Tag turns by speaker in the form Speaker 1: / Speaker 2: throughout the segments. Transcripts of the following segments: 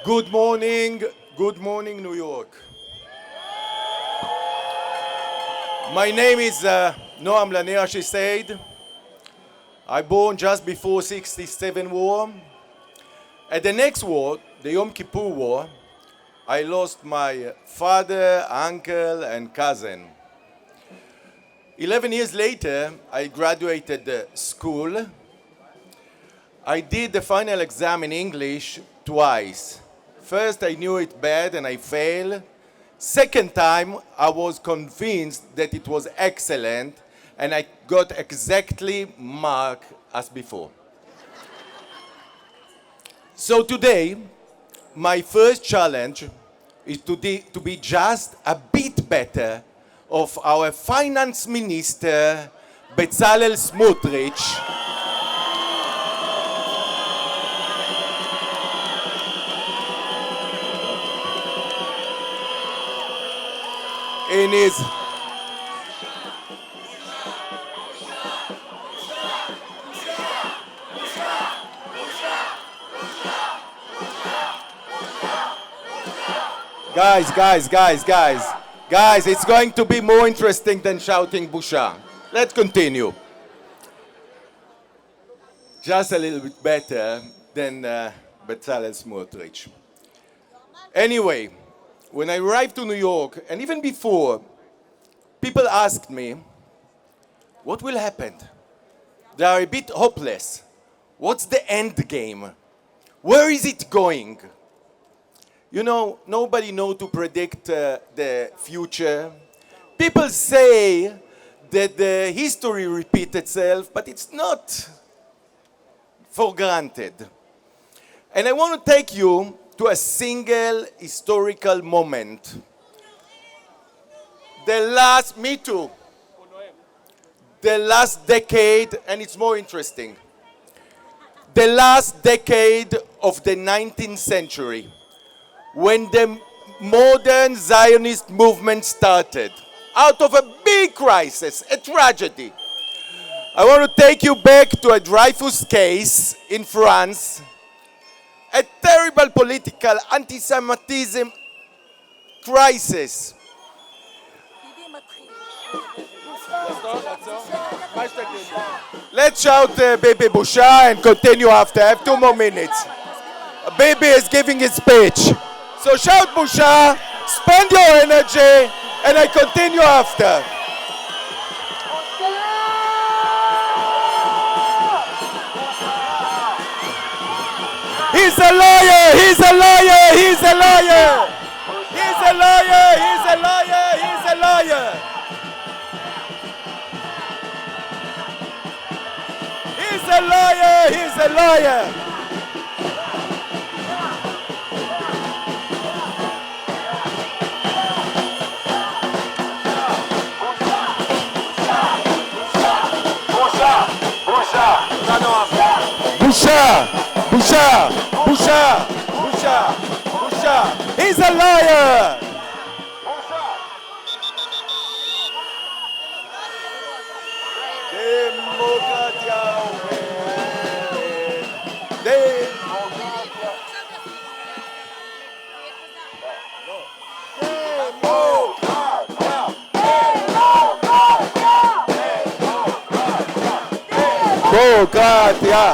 Speaker 1: Good morning, New York. My name is Noam Lanir, she said. I born just before 67 war. At the next war, the Yom Kippur War, I lost my father, uncle, and cousin. 11 years later, I graduated school. I did the final exam in English twice. First, I knew it bad and I failed. Second time, I was convinced that it was excellent and I got exactly mark as before. So today, my first challenge is to be just a bit better of our finance minister, Bezalel Smotrich. In his Guys, it's going to be more interesting than shouting Busha. Let's continue. Just a little bit better than Bezalel Smotrich. Anyway, when I arrived to New York, and even before, people asked me, what will happen? They are a bit hopeless. What's the end game? Where is it going? You know, nobody knows to predict the future. People say that the history repeats itself, but it's not for granted. And I want to take you to a single historical moment. Me too. The last decade, and it's more interesting. The last decade of the 19th century, when the modern Zionist movement started, out of a big crisis, a tragedy. I want to take you back to a Dreyfus case in France, a terrible political anti-Semitism crisis. Let's shout Baby Busha and continue after. I have 2 more minutes. Baby is giving his speech. So shout Busha, spend your energy, and I continue after. He's a liar! He's a liar! He's a liar! He's a liar! He's a liar! He's a liar! He's a liar! He's a liar! Busha! Busha! Busha! Busha! Busha! He's a liar! Democratia Democratia!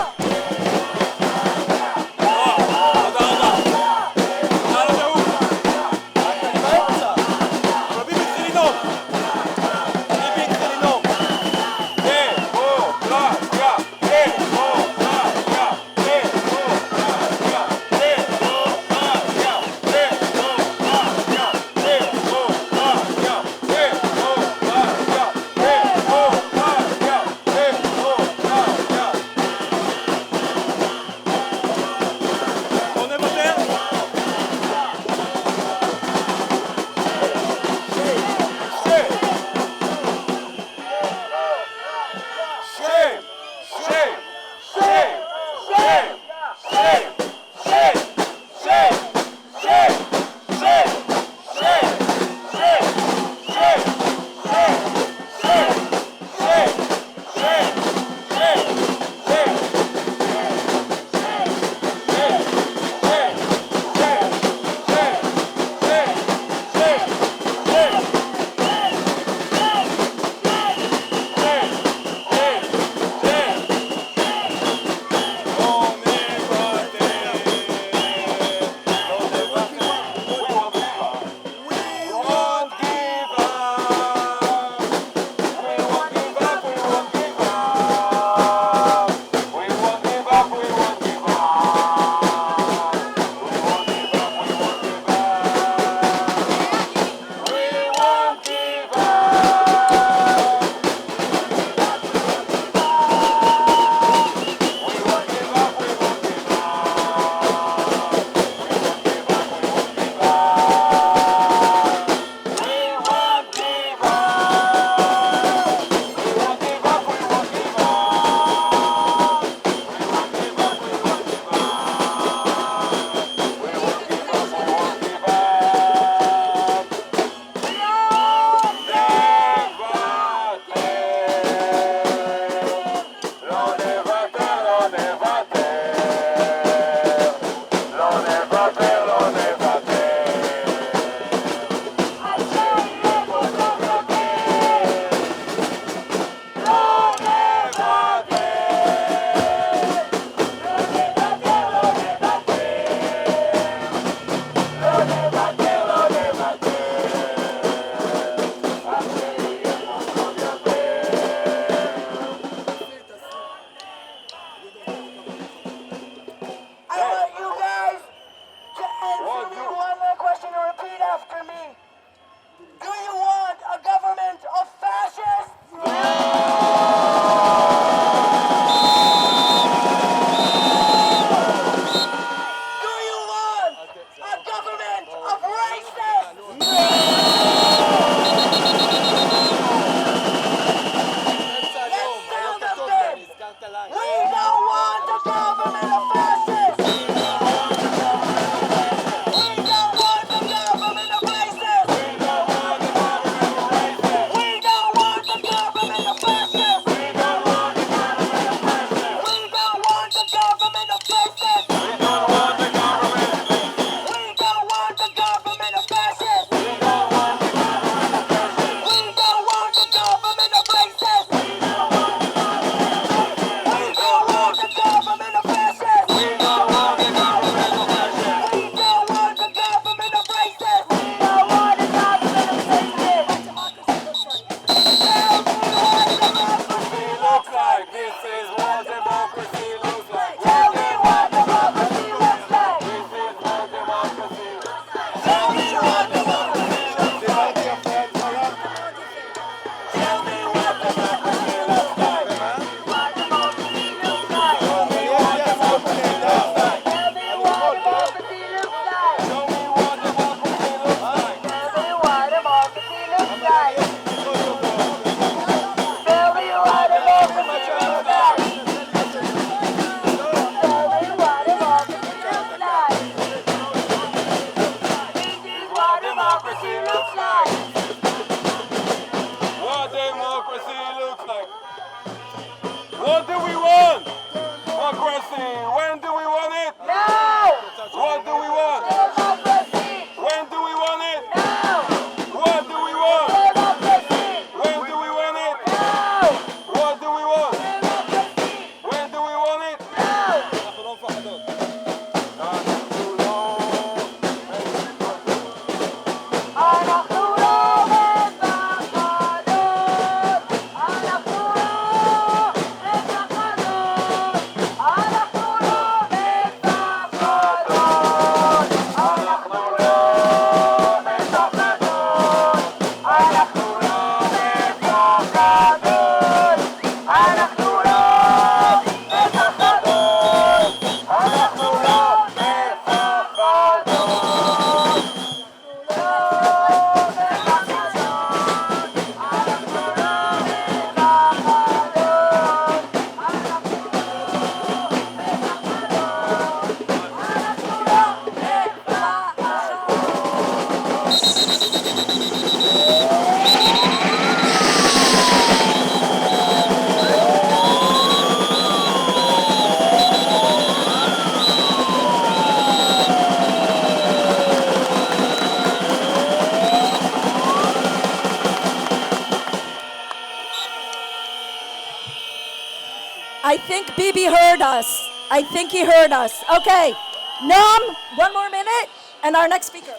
Speaker 2: I think Bibi heard us. I think he heard us. Okay, Noam, 1 more minute, and our next speaker.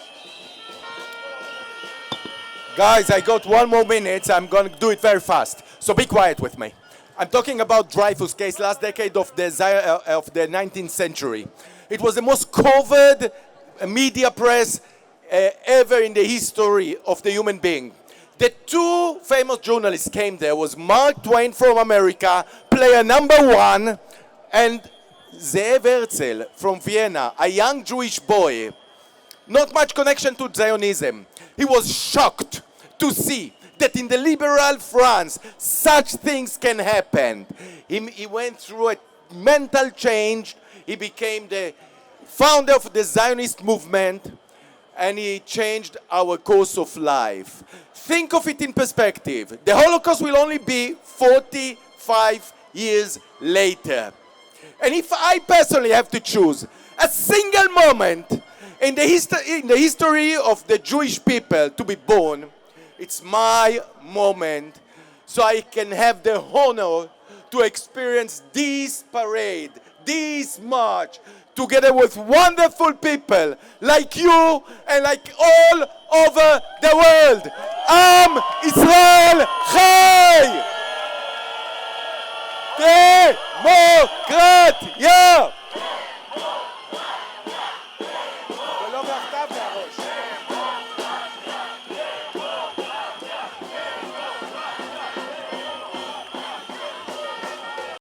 Speaker 1: Guys, I got 1 more minute. I'm going to do it very fast. So be quiet with me. I'm talking about Dreyfus case, last decade of the 19th century. It was the most covered media press ever in the history of the human being. The 2 famous journalists came there. Was Mark Twain from America, player #1, and Zeev Herzl from Vienna, a young Jewish boy. Not much connection to Zionism. He was shocked to see that in the liberal France, such things can happen. He went through a mental change. He became the founder of the Zionist movement, and he changed our course of life. Think of it in perspective. The Holocaust will only be 45 years later. And if I personally have to choose a single moment in the history of the Jewish people to be born, it's my moment, so I can have the honor to experience this parade, this march, together with wonderful people like you and like all over the world. Am Israel Chai! Democracy!